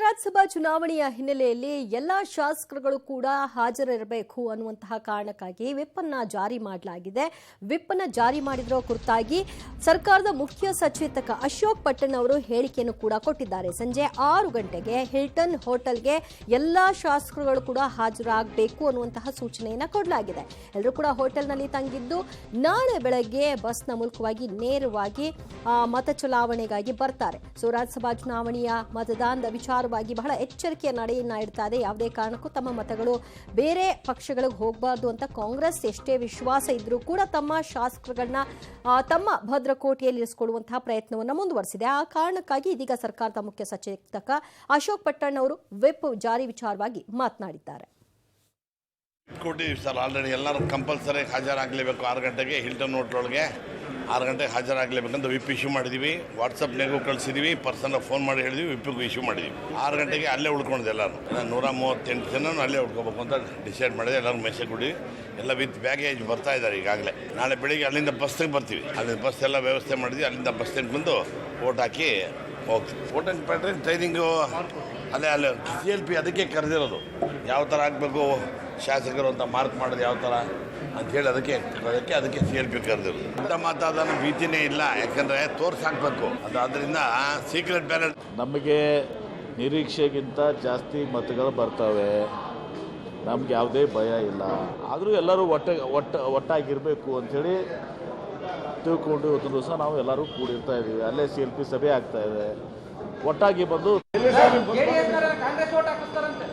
ರಾಜ್ಯಸಭಾ ಚುನಾವಣೆಯ ಹಿನ್ನೆಲೆಯಲ್ಲಿ ಎಲ್ಲಾ ಶಾಸಕರುಗಳು ಕೂಡ ಹಾಜರಿರಬೇಕು ಅನ್ನುವಂತಹ ಕಾರಣಕ್ಕಾಗಿ ವಿಪ್ ಅನ್ನು ಜಾರಿ ಮಾಡಲಾಗಿದೆ. ವಿಪ್ ಅನ್ನು ಜಾರಿ ಮಾಡಿರೋ ಕುರಿತಾಗಿ ಸರ್ಕಾರದ ಮುಖ್ಯ ಸಚೇತಕ ಅಶೋಕ್ ಪಟ್ಟಣ್ ಅವರು ಹೇಳಿಕೆಯನ್ನು ಕೂಡ ಕೊಟ್ಟಿದ್ದಾರೆ. ಸಂಜೆ 6 ಗಂಟೆಗೆ ಹಿಲ್ಟನ್ ಹೋಟೆಲ್ಗೆ ಎಲ್ಲಾ ಶಾಸಕರುಗಳು ಕೂಡ ಹಾಜರಾಗಬೇಕು ಅನ್ನುವಂತಹ ಸೂಚನೆಯನ್ನು ಕೊಡಲಾಗಿದೆ. ಎಲ್ಲರೂ ಕೂಡ ಹೋಟೆಲ್ನಲ್ಲಿ ತಂಗಿದ್ದು ನಾಳೆ ಬೆಳಗ್ಗೆ ಬಸ್ನ ಮೂಲಕವಾಗಿ ನೇರವಾಗಿ ಮತ ಚಲಾವಣೆಗಾಗಿ ಬರ್ತಾರೆ. ಸೊ ರಾಜ್ಯಸಭಾ ಚುನಾವಣೆಯ ಮತದಾನದ ವಿಚಾರವಾಗಿ ಬಹಳ ಎಚ್ಚರಿಕೆಯ ನಡೆಯನ್ನ ಇಡ್ತಾ ಇದೆ. ಯಾವುದೇ ಕಾರಣಕ್ಕೂ ತಮ್ಮ ಮತಗಳು ಬೇರೆ ಪಕ್ಷಗಳಿಗೆ ಹೋಗಬಾರ್ದು ಅಂತ ಕಾಂಗ್ರೆಸ್ ಎಷ್ಟೇ ವಿಶ್ವಾಸ ಇದ್ರೂ ಕೂಡ ತಮ್ಮ ಶಾಸಕರುಗಳನ್ನ ತಮ್ಮ ಭದ್ರಕೋಟೆಯಲ್ಲಿ ಇರಿಸಿಕೊಳ್ಳುವಂತಹ ಪ್ರಯತ್ನವನ್ನು ಮುಂದುವರೆಸಿದೆ. ಆ ಕಾರಣಕ್ಕಾಗಿ ಇದೀಗ ಸರ್ಕಾರದ ಮುಖ್ಯ ಸಚೇತಕ ಅಶೋಕ್ ಪಟ್ಟಣ್ ಅವರು ವಿಪ್ ಜಾರಿ ವಿಚಾರವಾಗಿ ಮಾತನಾಡಿದ್ದಾರೆ. ಕೊಟ್ಟಿದ್ದೀವಿ ಸರ್, ಆಲ್ರೆಡಿ ಎಲ್ಲರೂ ಕಂಪಲ್ಸರಿ ಹಾಜರಾಗಲೇಬೇಕು. 6 ಗಂಟೆಗೆ ಹಿಲ್ಟನ್ ಹೋಟ್ಲೊಳಗೆ 6 ಗಂಟೆಗೆ ಹಾಜರಾಗಲೇಬೇಕಂತ ವಿಪ್ ಇಶ್ಯೂ ಮಾಡಿದ್ದೀವಿ. ವಾಟ್ಸಪ್ನಾಗೂ ಕಳಿಸಿದ್ದೀವಿ, ಪರ್ಸನಲ್ ಫೋನ್ ಮಾಡಿ ಹೇಳಿದ್ವಿ, ವಿಪ್ಪಿಗೂ ಇಶ್ಯೂ ಮಾಡಿದ್ದೀವಿ. 6 ಗಂಟೆಗೆ ಅಲ್ಲೇ ಉಳ್ಕೊಂಡಿದೆ. ಎಲ್ಲರೂ 138 ಜನ ಅಲ್ಲೇ ಉಳ್ಕೋಬೇಕು ಅಂತ ಡಿಸೈಡ್ ಮಾಡಿದೆ. ಎಲ್ಲರೂ ಮೆಸೇಜ್ ಕೊಡಿ, ಎಲ್ಲ ವಿತ್ ಬ್ಯಾಗೇಜ್ ಬರ್ತಾ ಇದ್ದಾರೆ ಈಗಾಗಲೇ. ನಾಳೆ ಬೆಳಿಗ್ಗೆ ಅಲ್ಲಿಂದ ಬಸ್ಸಿಗೆ ಬರ್ತೀವಿ. ಅಲ್ಲಿಂದ ಬಸ್ ಎಲ್ಲ ವ್ಯವಸ್ಥೆ ಮಾಡಿದ್ವಿ. ಅಲ್ಲಿಂದ ಬಸ್ಸಿಗೆ ಬಂದು ವೋಟ್ ಹಾಕಿ ಹೋಗ್ತೀವಿ. ವೋಟಿಂಗ್ ಪ್ಯಾಟ್ರನ್ ಟ್ರೈನಿಂಗು ಅಲ್ಲೇ CLP ಅದಕ್ಕೆ ಕರೆದಿರೋದು. ಯಾವ ಥರ ಆಗಬೇಕು ಶಾಸಕರು ಅಂತ ಮಾರ್ಕ್ ಮಾಡೋದು ಯಾವ ಥರ ಅಂಥೇಳಿ ಅದಕ್ಕೆ CLP ಕರೆದಿರೋದು. ಅಂತ ಮಾತಾಡೋಣ ಭೀತಿನೇ ಇಲ್ಲ, ಯಾಕಂದರೆ ತೋರಿಸಾಕಬೇಕು. ಆದ್ದರಿಂದ ಸೀಕ್ರೆಟ್ ಬ್ಯಾಲೆಟ್ ನಮಗೆ ನಿರೀಕ್ಷೆಗಿಂತ ಜಾಸ್ತಿ ಮತಗಳು ಬರ್ತವೆ. ನಮ್ಗೆ ಯಾವುದೇ ಭಯ ಇಲ್ಲ. ಆದರೂ ಎಲ್ಲರೂ ಒಟ್ಟಾಗಿರಬೇಕು ಅಂಥೇಳಿ ತಿಳ್ಕೊಂಡು ಇವತ್ತು ದಿವಸ ನಾವು ಎಲ್ಲರೂ ಕೂಡಿರ್ತಾ ಇದ್ದೀವಿ. ಅಲ್ಲೇ CLP ಸಭೆ ಆಗ್ತಾ ಇದೆ. ಒಟ್ಟಾಗಿ ಬಂದು ಕಾಂಗ್ರೆಸ್ ಓಟ್ ಹಾಕಿಸ್ತಾರಂತೆ.